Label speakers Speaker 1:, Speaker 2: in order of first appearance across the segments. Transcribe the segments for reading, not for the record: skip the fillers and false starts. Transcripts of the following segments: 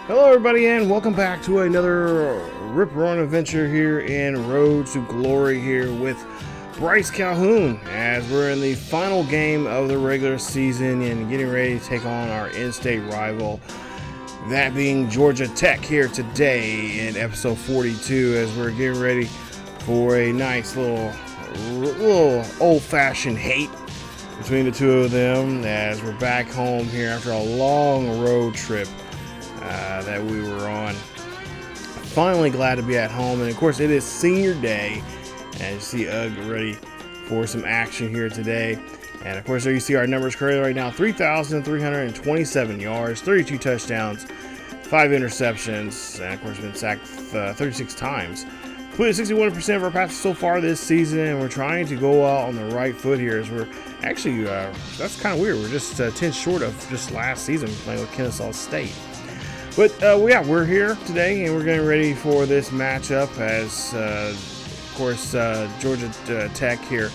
Speaker 1: Hello everybody and welcome back to another rip-roaring adventure here in Road to Glory here with Bryce Calhoun as we're in the final game of the regular season and getting ready to take on our in-state rival, that being Georgia Tech here today in episode 42 as we're getting ready for a nice little old-fashioned hate between the two of them as we're back home here after a long road trip that we were on. Finally glad to be at home, and of course it is senior day and you see Ugg ready for some action here today. And of course there you see our numbers currently right now: 3,327 yards, 32 touchdowns, 5 interceptions, and of course been sacked 36 times. Completed 61% of our passes so far this season, and we're trying to go out on the right foot here as we're actually, that's kind of weird, we're just 10 short of just last season playing with Kennesaw State. But yeah, we're here today and we're getting ready for this matchup as, of course, Georgia Tech here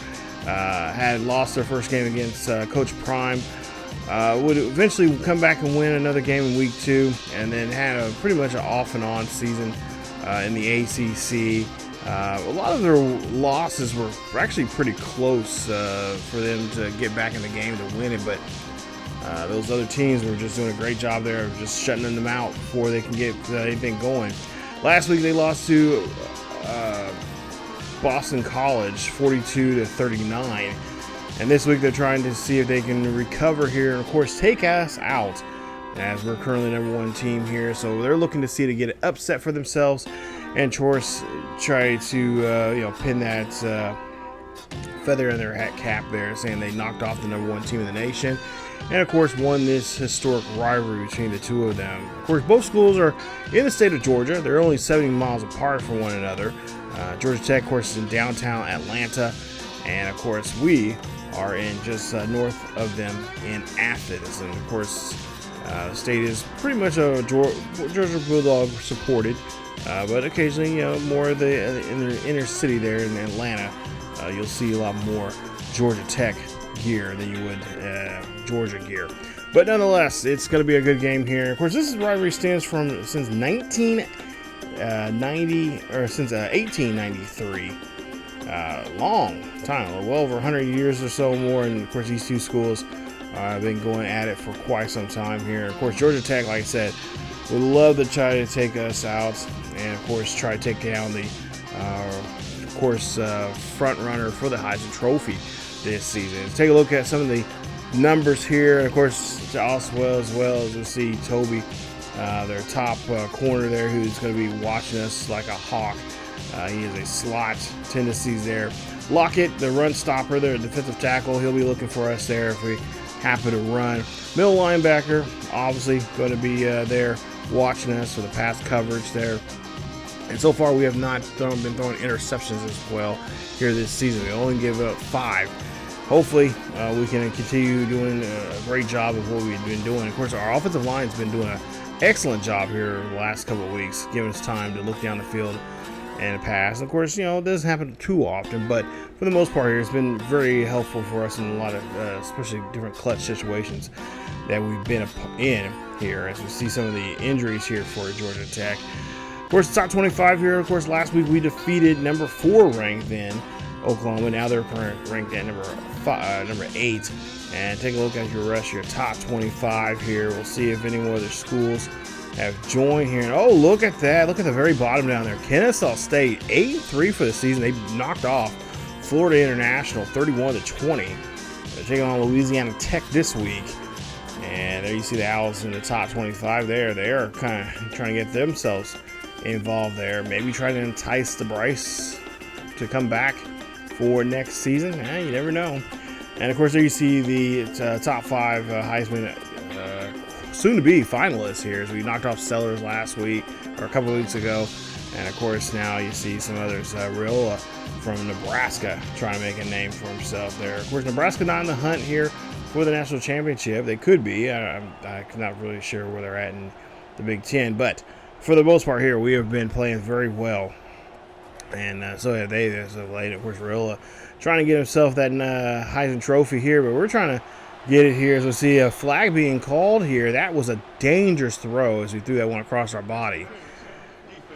Speaker 1: had lost their first game against Coach Prime. Would eventually come back and win another game in week 2, and then had a pretty much an off and on season in the ACC. A lot of their losses were actually pretty close for them to get back in the game to win it, but those other teams were just doing a great job there of just shutting them out before they can get anything going. Last week they lost to Boston College 42-39, and this week they're trying to see if they can recover here and of course take us out as we're currently #1 team here. So they're looking to see to get an upset for themselves and of course try to pin that feather in their hat cap there, saying they knocked off the #1 team in the nation and of course won this historic rivalry between the two of them. Of course both schools are in the state of Georgia. They're only 70 miles apart from one another. Georgia Tech of course is in downtown Atlanta, and of course we are in just north of them in Athens. And of course the state is pretty much a Georgia Bulldog supported, but occasionally more of the in the inner city there in Atlanta you'll see a lot more Georgia Tech gear than you would Georgia gear. But nonetheless, it's going to be a good game here. Of course, this rivalry stands from since 1893. Long time, well over 100 years or so more. And of course, these two schools have been going at it for quite some time here. Of course, Georgia Tech, like I said, would love to try to take us out, and of course, try to take down the front runner for the Heisman Trophy this season. Let's take a look at some of the numbers here. And of course, as well as we see Toby, their top corner there, who's going to be watching us like a hawk. He is a slot tendencies there. Lockett, the run stopper, their defensive tackle, he'll be looking for us there if we happen to run. Middle linebacker, obviously going to be there watching us for the pass coverage there. And so far, we have not been throwing interceptions as well here this season. We only give up 5. Hopefully, we can continue doing a great job of what we've been doing. Of course, our offensive line's been doing an excellent job here the last couple of weeks, giving us time to look down the field and pass. Of course, it doesn't happen too often, but for the most part here, it's been very helpful for us in a lot of, especially different clutch situations that we've been in here, as we see some of the injuries here for Georgia Tech. Of course, top 25 here. Of course, last week we defeated number 4 ranked in Oklahoma. Now they're ranked at number 8. And take a look at your rest of your top 25 here. We'll see if any more other schools have joined here. And oh, look at that. Look at the very bottom down there. Kennesaw State, 8-3 for the season. They knocked off Florida International 31-20. They're taking on Louisiana Tech this week. And there you see the Owls in the top 25 there. They are kind of trying to get themselves involved there. Maybe try to entice the Bryce to come back for next season. You never know. And of course, there you see the top 5 Heisman soon-to-be finalists here, as we knocked off Sellers last week or a couple of weeks ago. And of course, now you see some others. Riola from Nebraska trying to make a name for himself there. Of course, Nebraska not in the hunt here for the national championship. They could be. I'm not really sure where they're at in the Big Ten, but for the most part here, we have been playing very well. And so have they as of late. Of course, Riola trying to get himself that Heisman Trophy here, but we're trying to get it here. As we see a flag being called here. That was a dangerous throw as we threw that one across our body.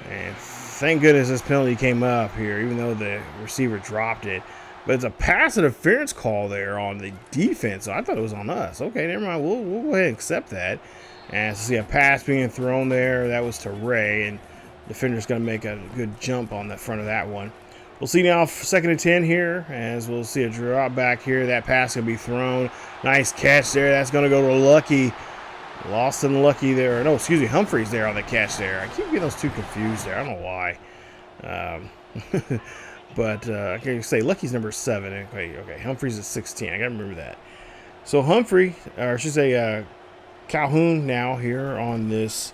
Speaker 1: And thank goodness this penalty came up here, even though the receiver dropped it. But it's a pass interference call there on the defense. So I thought it was on us. Okay, never mind. We'll go ahead and accept that. And see a pass being thrown there. That was to Ray. And the defender's going to make a good jump on the front of that one. We'll see now 2nd and 10 here. As we'll see a drop back here. That pass going to be thrown. Nice catch there. That's going to go to Lucky. Lost and Lucky there. No, excuse me. Humphreys there on the catch there. I keep getting those two confused there. I don't know why. But I can say Lucky's number 7. Okay. Humphreys is 16. I got to remember that. So Humphrey, or I should say Calhoun now here on this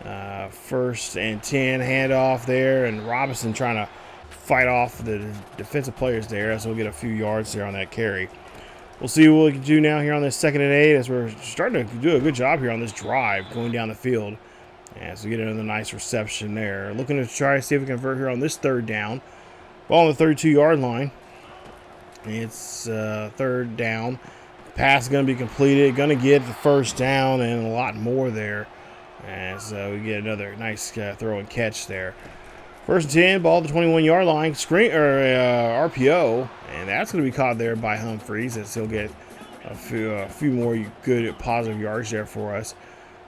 Speaker 1: 1st and 10 handoff there. And Robinson trying to fight off the defensive players there. So we'll get a few yards there on that carry. We'll see what we can do now here on this 2nd and 8 as we're starting to do a good job here on this drive going down the field. As we get another nice reception there. Looking to try to see if we can convert here on this 3rd down. Ball on the 32-yard line. It's 3rd down. Pass is going to be completed. Going to get the 1st down and a lot more there. As we get another nice throw and catch there. 1st and 10, ball at the 21-yard line. Screen or RPO, and that's going to be caught there by Humphreys as he'll get a few more good positive yards there for us.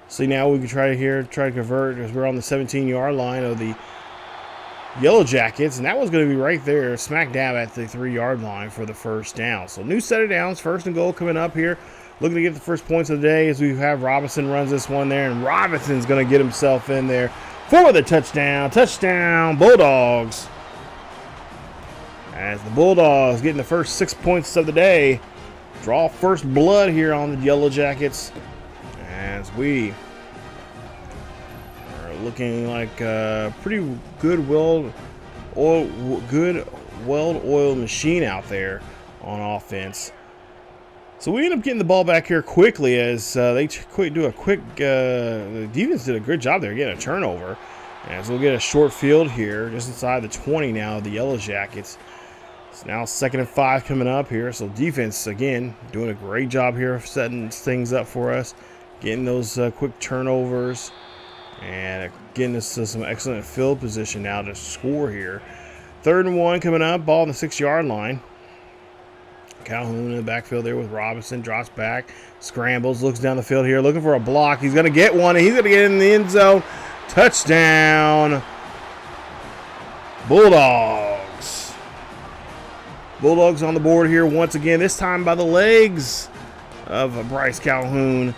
Speaker 1: See now we can try to convert as we're on the 17-yard line of the Yellowjackets, and that was going to be right there, smack dab at the 3-yard line for the 1st down. So new set of downs, 1st and goal coming up here. Looking to get the first points of the day as we have Robinson runs this one there, and Robinson's going to get himself in there for the touchdown. Touchdown, Bulldogs. As the Bulldogs getting the first 6 points of the day. Draw first blood here on the Yellowjackets as we are looking like a pretty good well-oiled machine out there on offense. So we end up getting the ball back here quickly as the defense did a good job there getting a turnover. As we'll get a short field here just inside the 20 now of the Yellowjackets. It's now 2nd and 5 coming up here. So defense, again, doing a great job here of setting things up for us. Getting those quick turnovers. And getting us to some excellent field position now to score here. 3rd and 1 coming up. Ball on the 6-yard line. Calhoun in the backfield there with Robinson. Drops back. Scrambles. Looks down the field here. Looking for a block. He's going to get one. And he's going to get in the end zone. Touchdown. Bulldogs. Bulldogs on the board here once again. This time by the legs of Bryce Calhoun.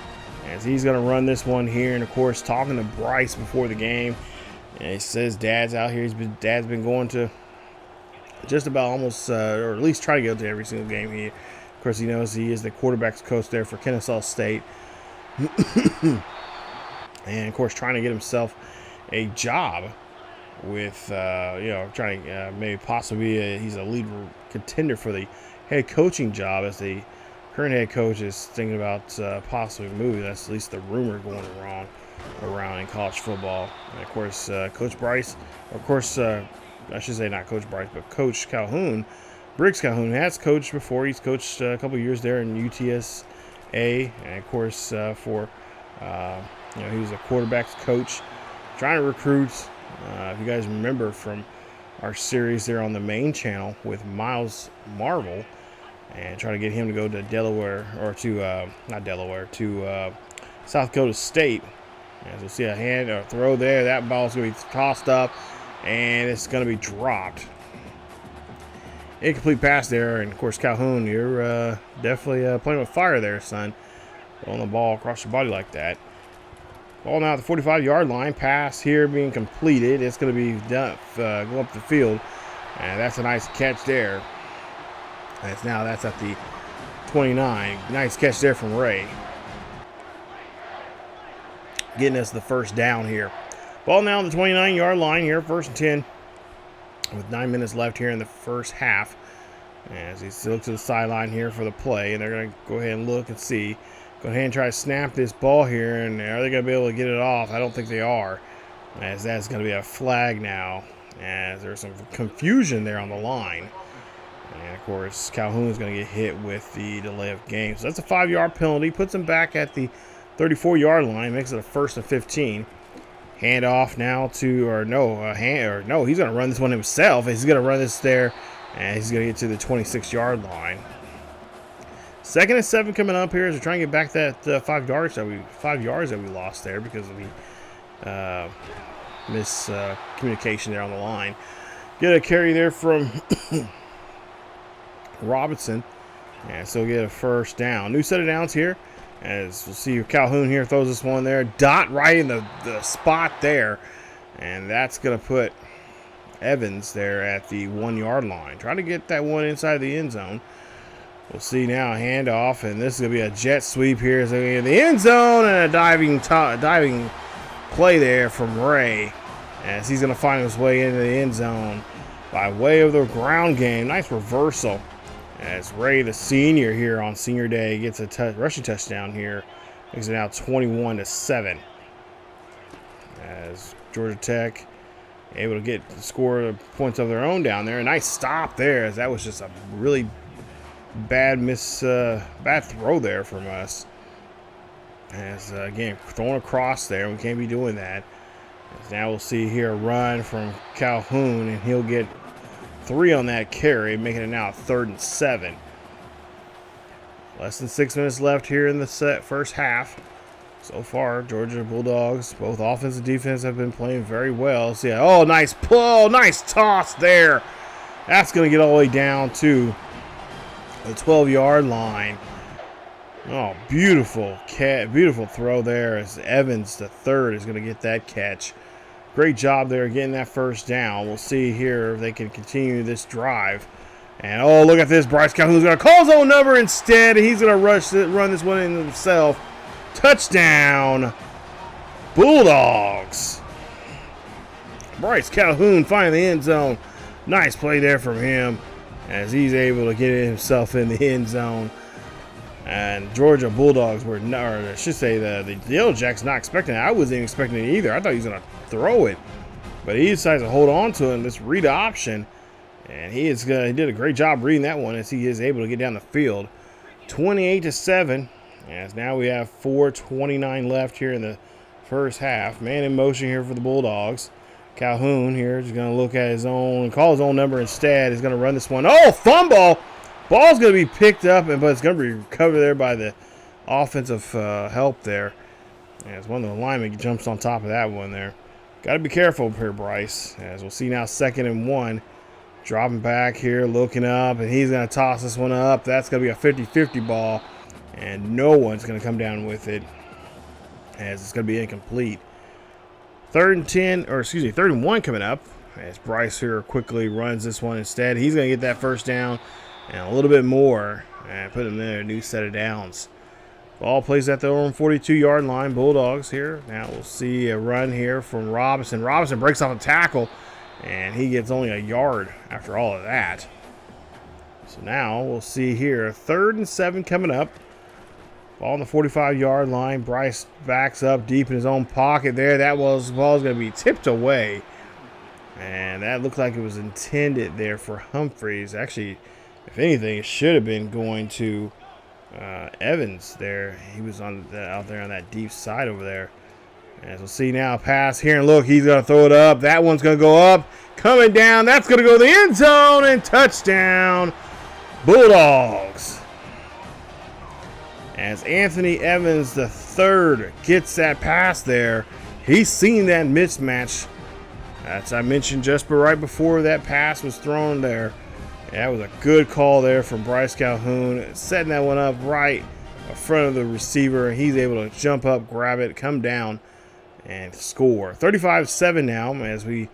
Speaker 1: As he's going to run this one here. And, of course, talking to Bryce before the game. And he says Dad's out here. Dad's been going to just about almost, or at least try to go to every single game here. Of course, he knows he is the quarterback's coach there for Kennesaw State. And, of course, trying to get himself a job with, trying to maybe possibly he's a lead contender for the head coaching job as the current head coach is thinking about possibly moving. That's at least the rumor going around in college football. And, of course, Coach Bryce, I should say not Coach Bryce, but Coach Calhoun, Briggs Calhoun, has coached before. He's coached a couple years there in UTSA, and of course he was a quarterback's coach, trying to recruit. If you guys remember from our series there on the main channel with Miles Marvel, and try to get him to go to Delaware or to South Dakota State. As we'll see a throw there, that ball's going to be tossed up. And it's going to be dropped. Incomplete pass there. And, of course, Calhoun, you're definitely playing with fire there, son. Throwing the ball across your body like that. Ball now at the 45-yard line. Pass here being completed. It's going to be done. Go up the field. And that's a nice catch there. That's at the 29. Nice catch there from Ray. Getting us the 1st down here. Ball now on the 29-yard line here, 1st and 10, with 9 minutes left here in the first half. As he looks to the sideline here for the play, and they're going to go ahead and look and see. Go ahead and try to snap this ball here, and are they going to be able to get it off? I don't think they are, as that's going to be a flag now, as there's some confusion there on the line. And, of course, Calhoun is going to get hit with the delay of game. So that's a 5-yard penalty. Puts him back at the 34-yard line. Makes it a 1st and 15. Hand off now to, no, he's going to run this one himself. He's going to run this there, and he's going to get to the 26-yard line. 2nd and 7 coming up here as we're trying to get back that 5 yards that we lost there because of the miscommunication there on the line. Get a carry there from Robinson, and so get a 1st down. New set of downs here, as we'll see Calhoun here throws this one there, dot right in the spot there, and that's going to put Evans there at the 1-yard line. Trying to get that one inside the end zone. We'll see now a handoff, and this is going to be a jet sweep here. So in the end zone, and a diving play there from Ray, as he's going to find his way into the end zone by way of the ground game. Nice reversal as Ray, the senior here on senior day, gets a rushing touchdown here. Makes it now 21-7. As Georgia Tech able to score points of their own down there. A nice stop there, as that was just a really bad throw there from us. As again, throwing across there, we can't be doing that. As now we'll see here a run from Calhoun, and he'll get 3 on that carry, making it now 3rd and 7. Less than 6 minutes left here in the first half. So far, Georgia Bulldogs, both offense and defense, have been playing very well. So, yeah, oh, nice pull, nice toss there. That's going to get all the way down to the 12-yard line. Oh, beautiful throw there as Evans, the 3rd, is going to get that catch. Great job there getting that 1st down. We'll see here if they can continue this drive. And, oh, look at this. Bryce Calhoun's going to call his own number instead. He's going to run this one in himself. Touchdown, Bulldogs. Bryce Calhoun finding the end zone. Nice play there from him as he's able to get himself in the end zone. And Georgia Bulldogs were, or I should say the Yellowjackets not expecting it. I wasn't even expecting it either. I thought he was going to throw it. But he decides to hold on to it in this read option. And he did a great job reading that one as he is able to get down the field. 28-7. As now we have 4:29 left here in the first half. Man in motion here for the Bulldogs. Calhoun here is going to look at his own, call his own number instead. He's going to run this one. Oh, fumble! Ball's going to be picked up, but it's going to be recovered there by the offensive help there. As one of the linemen jumps on top of that one there. Got to be careful here, Bryce. As we'll see now 2nd and 1. Dropping back here, looking up, and he's going to toss this one up. That's going to be a 50-50 ball. And no one's going to come down with it, as it's going to be incomplete. 3rd and 1 coming up, as Bryce here quickly runs this one instead. He's going to get that 1st down and a little bit more, and put him in a new set of downs. Ball plays at their own 42-yard line. Bulldogs here. Now we'll see a run here from Robinson. Robinson breaks off a tackle, and he gets only a yard after all of that. So now we'll see here 3rd and 7 coming up. Ball on the 45-yard line. Bryce backs up deep in his own pocket there. Ball's going to be tipped away. And that looked like it was intended there for Humphreys. Actually, if anything, it should have been going to Evans there. He was out there on that deep side over there. As we'll see now, pass here. And look, he's going to throw it up. That one's going to go up. Coming down. That's going to go to the end zone. And touchdown, Bulldogs. As Anthony Evans III gets that pass there, he's seen that mismatch. As I mentioned just right before that pass was thrown there. That was a good call there from Bryce Calhoun, setting that one up right in front of the receiver. He's able to jump up, grab it, come down, and score. 35-7 now as we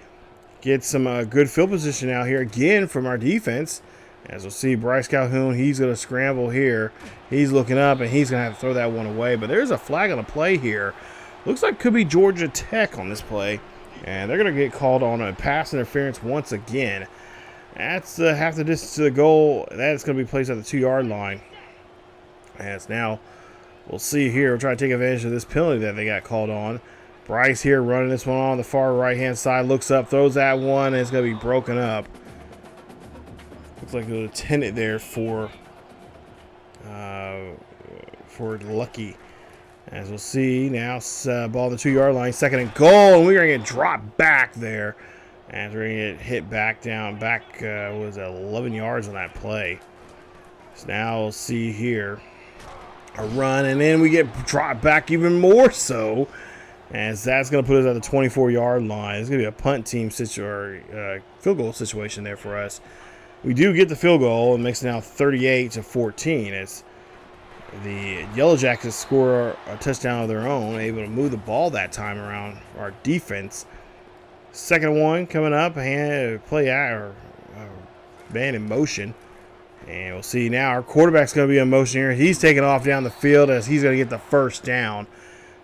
Speaker 1: get some good field position out here again from our defense. As we'll see, Bryce Calhoun, he's going to scramble here. He's looking up, and he's going to have to throw that one away. But there's a flag on the play here. Looks like it could be Georgia Tech on this play. And they're going to get called on a pass interference once again. That's half the distance to the goal. That's going to be placed at the 2-yard line. As now, we'll see here. We'll try to take advantage of this penalty that they got called on. Bryce here running this one on the far right-hand side. Looks up, throws that one, and it's going to be broken up. looks like it was intended there for Lucky. As we'll see now, ball on the 2-yard line, 2nd and goal, and we're going to get dropped back there. As we're going to get hit back, was 11 yards on that play. So now we'll see here a run, and then we get dropped back even more so. As that's going to put us at the 24-yard line. It's going to be a punt team field goal situation there for us. We do get the field goal, and makes it now 38-14. As the Yellowjackets score a touchdown of their own, able to move the ball that time around our defense. 2nd one coming up, man in motion. And we'll see now our quarterback's going to be in motion here. He's taking off down the field as he's going to get the 1st down.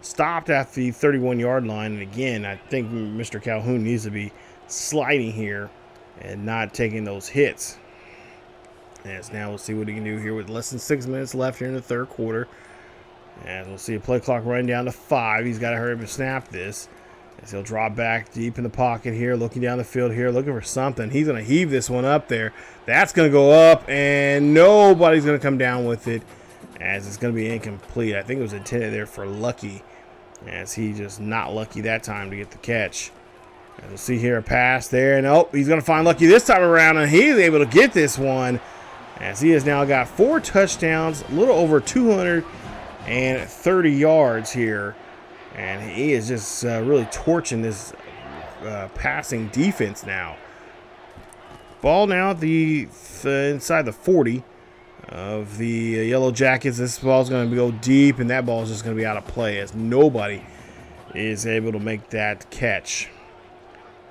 Speaker 1: Stopped at the 31-yard line. And again, I think Mr. Calhoun needs to be sliding here and not taking those hits. As now we'll see what he can do here with less than 6 minutes left here in the 3rd quarter. And we'll see a play clock running down to 5. He's got to hurry up and snap this. As he'll drop back deep in the pocket here, looking down the field here, looking for something. He's going to heave this one up there. That's going to go up, and nobody's going to come down with it, as it's going to be incomplete. I think it was intended there for Lucky, as he just not lucky that time to get the catch. As we'll see here, a pass there, and he's going to find Lucky this time around, and he's able to get this one, as he has now got 4 touchdowns, a little over 230 yards here. And he is just really torching this passing defense now. Ball now at the inside the 40 of the Yellowjackets. This ball is going to go deep, and that ball is just going to be out of play as nobody is able to make that catch.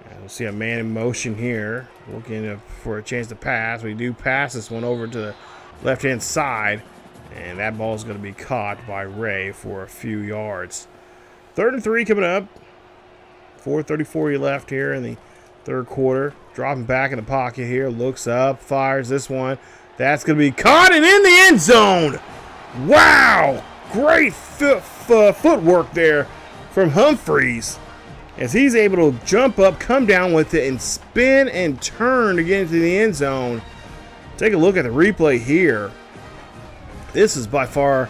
Speaker 1: And we'll see a man in motion here, looking for a chance to pass. We do pass this one over to the left-hand side, and that ball is going to be caught by Ray for a few yards. 3rd and 3 coming up. 4:34 left here in the 3rd quarter. Dropping back in the pocket here. Looks up. Fires this one. That's going to be caught and in the end zone. Wow. Great footwork there from Humphreys. As he's able to jump up, come down with it, and spin and turn to get into the end zone. Take a look at the replay here. This is by far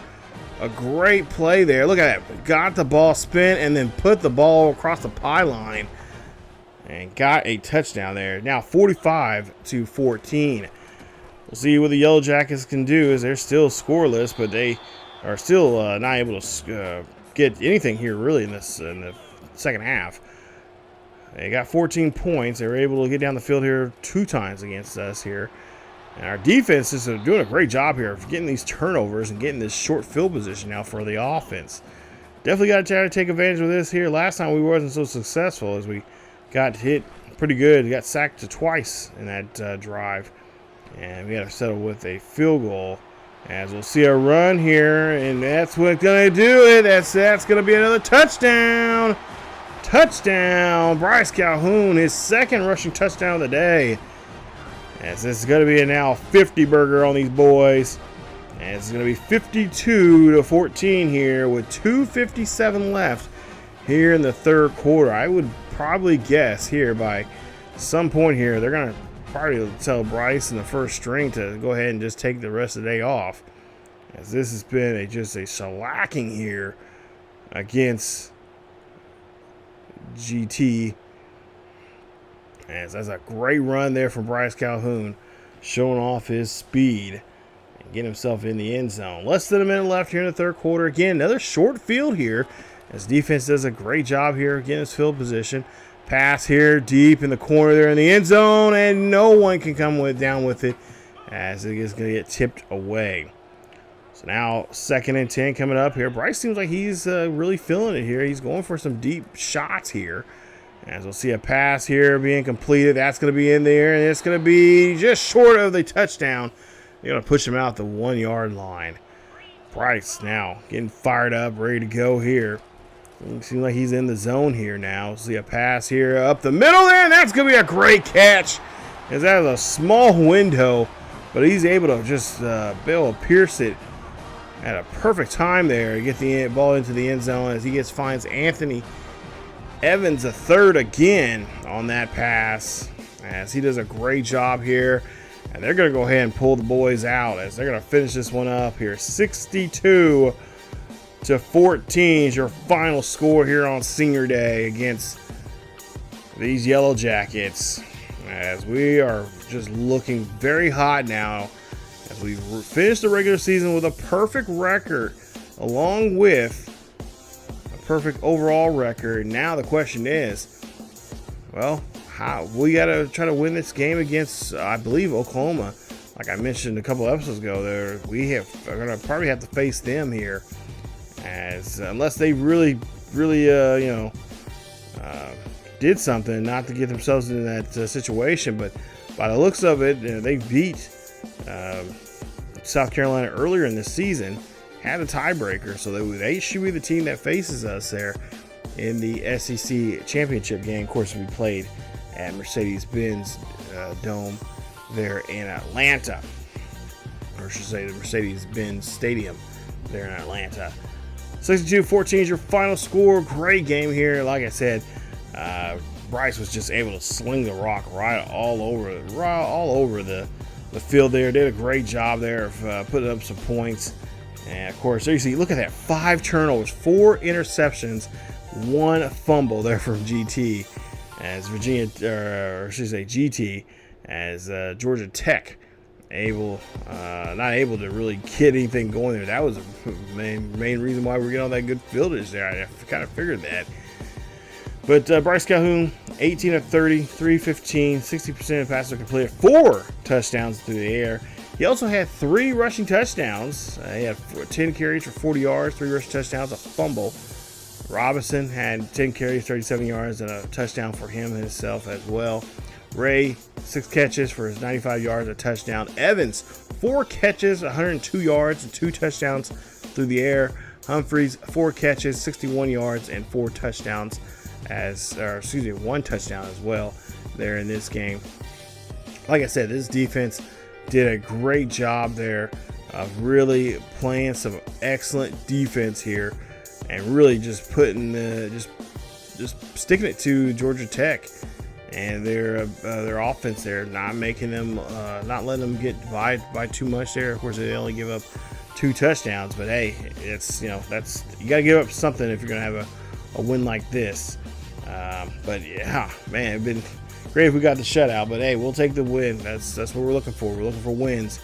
Speaker 1: a great play there. Look at that. Got the ball spin and then put the ball across the pylon and got a touchdown there. Now 45-14. We'll see what the Yellowjackets can do, as they're still scoreless, but they are still not able to get anything here really in the 2nd half. They got 14 points. They were able to get down the field here 2 times against us here. And our defense is doing a great job here of getting these turnovers and getting this short field position now for the offense. Definitely got to try to take advantage of this here. Last time we wasn't so successful, as we got hit pretty good. We got sacked twice in that drive. And we got to settle with a field goal. As we'll see a run here, and that's what's going to do it. That's going to be another touchdown. Touchdown. Bryce Calhoun, his 2nd rushing touchdown of the day. As this is going to be a now 50-burger on these boys. And it's going to be 52-14 here with 2:57 left here in the 3rd quarter. I would probably guess here by some point here they're going to probably tell Bryce in the 1st string to go ahead and just take the rest of the day off. As this has been just a shellacking here against GT. As that's a great run there from Bryce Calhoun, showing off his speed and getting himself in the end zone. Less than a minute left here in the 3rd quarter. Again, another short field here, as defense does a great job here getting his field position. Pass here deep in the corner there in the end zone, and no one can come down with it, as it is going to get tipped away. So now 2nd and 10 coming up here. Bryce seems like he's really feeling it here. He's going for some deep shots here. As we'll see a pass here being completed. That's going to be in there, and it's going to be just short of the touchdown. They're going to push him out the 1-yard line. Bryce now getting fired up, ready to go here. It seems like he's in the zone here now. We'll see a pass here up the middle there, and that's going to be a great catch. As that is a small window, but he's able to just be able to pierce it at a perfect time there to get the ball into the end zone, as he finds Anthony Evans a 3rd again on that pass, as he does a great job here And they're going to go ahead and pull the boys out as they're going to finish this one up here. 62-14 is your final score here on Senior Day against these Yellowjackets, as we are just looking very hot now as we finish the regular season with a perfect record along with a perfect overall record. Now the question is, well, how we got to try to win this game against, I believe, Oklahoma. Like I mentioned a couple episodes ago, are going to probably have to face them here, as unless they really did something not to get themselves in that situation. But by the looks of it, they beat South Carolina earlier in the season, had a tiebreaker, so they should be the team that faces us there in the SEC championship game. Of course, we played at Mercedes-Benz Dome there in Atlanta, or I should say the Mercedes-Benz Stadium there in Atlanta. 62-14 is your final score. Great game here. Like I said, Bryce was just able to sling the rock right all over the field there. Did a great job there of putting up some points. And of course, there you see, look at that, 5 turnovers, 4 interceptions, 1 fumble there from GT, as GT, as Georgia Tech not able to really get anything going there. That was the main reason why we're getting all that good fieldage there. I kind of figured that. But Bryce Calhoun, 18 of 30, 315, 60% of passes completed, 4 touchdowns through the air. He also had 3 rushing touchdowns. He had 10 carries for 40 yards, 3 rushing touchdowns, a fumble. Robinson had 10 carries, 37 yards, and a touchdown for him himself as well. Ray, 6 catches for his 95 yards, a touchdown. Evans, 4 catches, 102 yards, and 2 touchdowns through the air. Humphreys, 4 catches, 61 yards, and 4 touchdowns, 1 touchdown as well there in this game. Like I said, this defense did a great job there of really playing some excellent defense here, and really just putting just sticking it to Georgia Tech and their offense there, not making them not letting them get by too much there. Of course, they only give up 2 touchdowns, but hey, it's that's, you got to give up something if you're gonna have a win like this. But yeah, man, it'd been great if we got the shutout, but hey, we'll take the win. That's what we're looking for. We're looking for wins,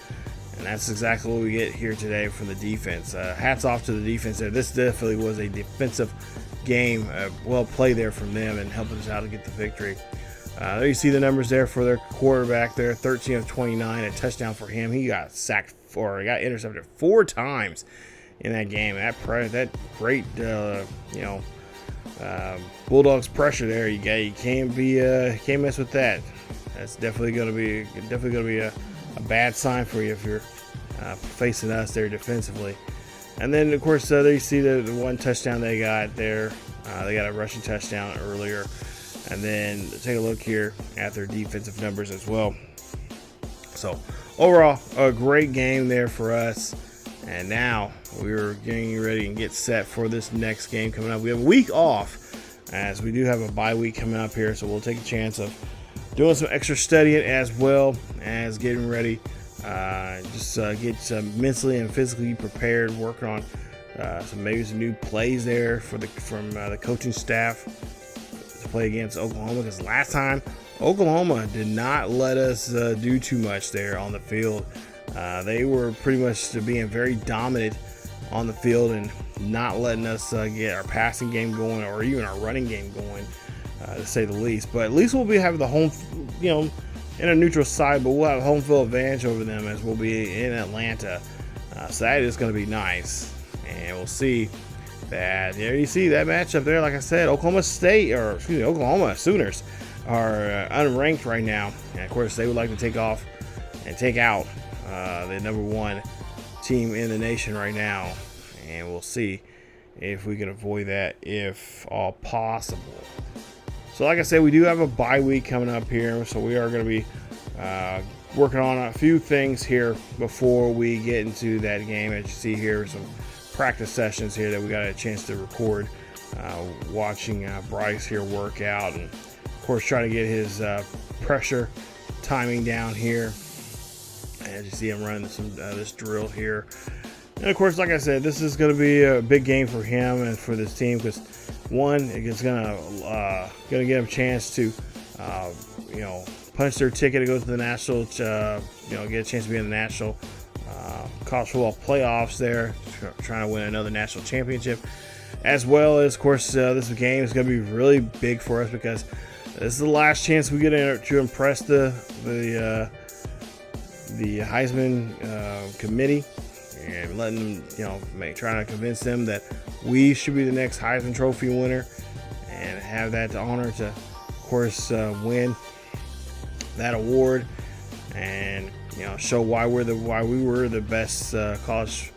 Speaker 1: and that's exactly what we get here today from the defense. Hats off to the defense there. This definitely was a defensive game. Well played there from them and helping us out to get the victory. There you see the numbers there for their quarterback there, 13 of 29, a touchdown for him. He got sacked he got intercepted 4 times in that game. That great, Bulldogs pressure there. You can't mess with that. That's definitely going to be a bad sign for you if you're facing us there defensively. And then of course there you see the 1 touchdown they got there. They got a rushing touchdown earlier. And then take a look here at their defensive numbers as well. So overall, a great game there for us. And now we're getting ready and get set for this next game coming up. We have a week off, as we do have a bye week coming up here. So we'll take a chance of doing some extra studying as well as getting ready. Get mentally and physically prepared, working on some new plays there from the coaching staff to play against Oklahoma, because last time Oklahoma did not let us do too much there on the field. They were pretty much being very dominant on the field and not letting us get our passing game going or even our running game going, to say the least. But at least we'll be having the home, in a neutral side, but we'll have home field advantage over them as we'll be in Atlanta. So that is going to be nice, and we'll see. There you see that matchup there. Like I said, Oklahoma Sooners are unranked right now, and of course they would like to take off and take out the number 1 team in the nation right now, and we'll see if we can avoid that if all possible. So like I said, we do have a bye week coming up here, so we are going to be working on a few things here before we get into that game. As you see here, some practice sessions here that we got a chance to record, watching Bryce here work out, and of course trying to get his pressure timing down here as you see him running this drill here. And of course, like I said, this is going to be a big game for him and for this team because one, it's going to get him a chance to punch their ticket to go to the national, get a chance to be in the national college football playoffs there, trying to win another national championship, as well as, of course, this game is going to be really big for us because this is the last chance we get to impress the Heisman committee and letting them, trying to convince them that we should be the next Heisman Trophy winner and have that honor to, of course, win that award and show why we were the best college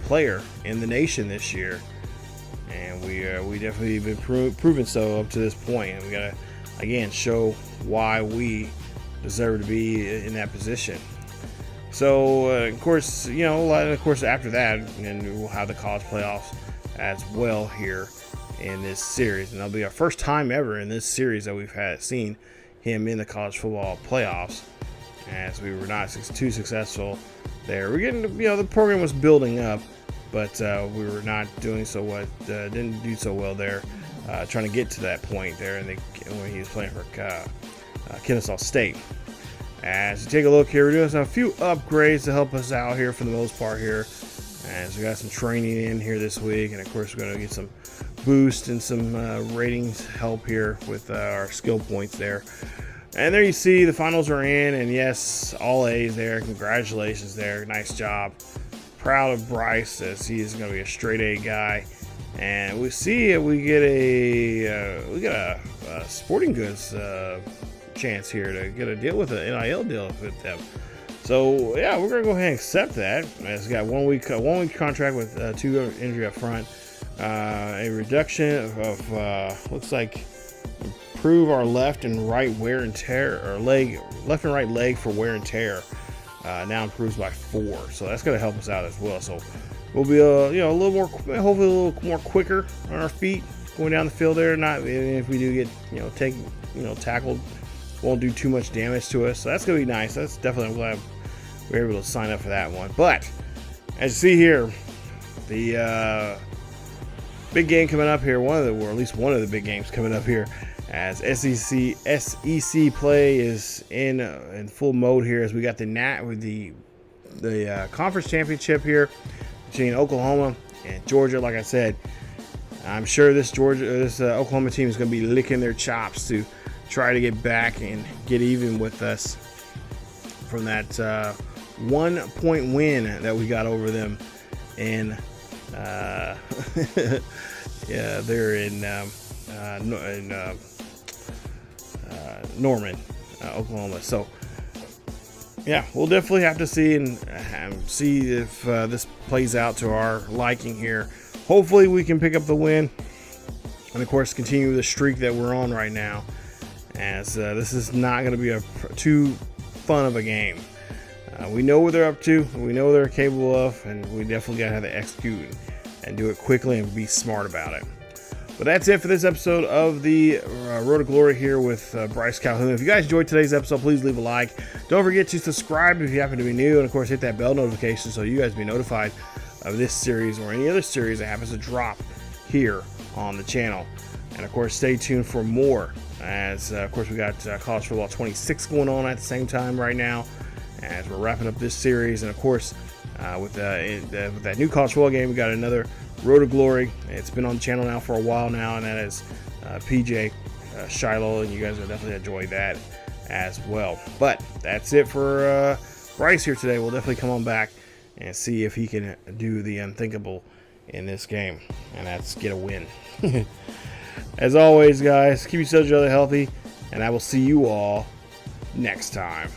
Speaker 1: player in the nation this year, and we definitely been proven so up to this point, and we gotta again show why we deserve to be in that position. So of course, after that, and we'll have the college playoffs as well here in this series, and that'll be our first time ever in this series that we've seen him in the college football playoffs, as we were not too successful there. We're getting, the program was building up, but we were not doing so well. Didn't do so well there, trying to get to that point there, and when he was playing for Kennesaw State. As you take a look here, we're doing a few upgrades to help us out here for the most part here. As we got some training in here this week, and of course we're going to get some boost and some ratings help here with our skill points there. And there you see the finals are in, and yes, all A's there. Congratulations there, nice job. Proud of Bryce, as he is going to be a straight A guy. And we see we get a sporting goods chance here to get a deal with an NIL deal with them. So yeah, we're gonna go ahead and accept that. It's got one week contract with 2 injury up front, a reduction of looks like improve our left and right wear and tear, or left and right leg for wear and tear. Now improves by 4, so that's gonna help us out as well. So we'll be a little more, hopefully a little more quicker on our feet going down the field there. Not if we do get tackled, won't do too much damage to us. So that's gonna be nice. That's definitely, I'm glad we were able to sign up for that one. But as you see here, the big game coming up here, or at least one of the big games coming up here, as SEC play is in full mode here, as we got the conference championship here between Oklahoma and Georgia. Like I said, I'm sure this Oklahoma team is going to be licking their chops to try to get back and get even with us from that 1-point win that we got over them in they're in Norman, Oklahoma. So yeah, we'll definitely have to see and see if this plays out to our liking here. Hopefully we can pick up the win and of course continue the streak that we're on right now, as this is not going to be too fun of a game. We know what they're up to, we know what they're capable of, and we definitely got to have to execute and do it quickly and be smart about it. But that's it for this episode of the Road to Glory here with Bryce Calhoun. If you guys enjoyed today's episode, please leave a like. Don't forget to subscribe if you happen to be new, and of course hit that bell notification so you guys be notified of this series or any other series that happens to drop here on the channel. And of course stay tuned for more, as of course we got College Football 26 going on at the same time right now as we're wrapping up this series. And of course with that new college football game, we got another Road to Glory. It's been on the channel now for a while now, and that is PJ Shiloh, and you guys will definitely enjoy that as well. But that's it for Bryce here today. We'll definitely come on back and see if he can do the unthinkable in this game, and that's get a win. As always, guys, keep yourselves healthy, and I will see you all next time.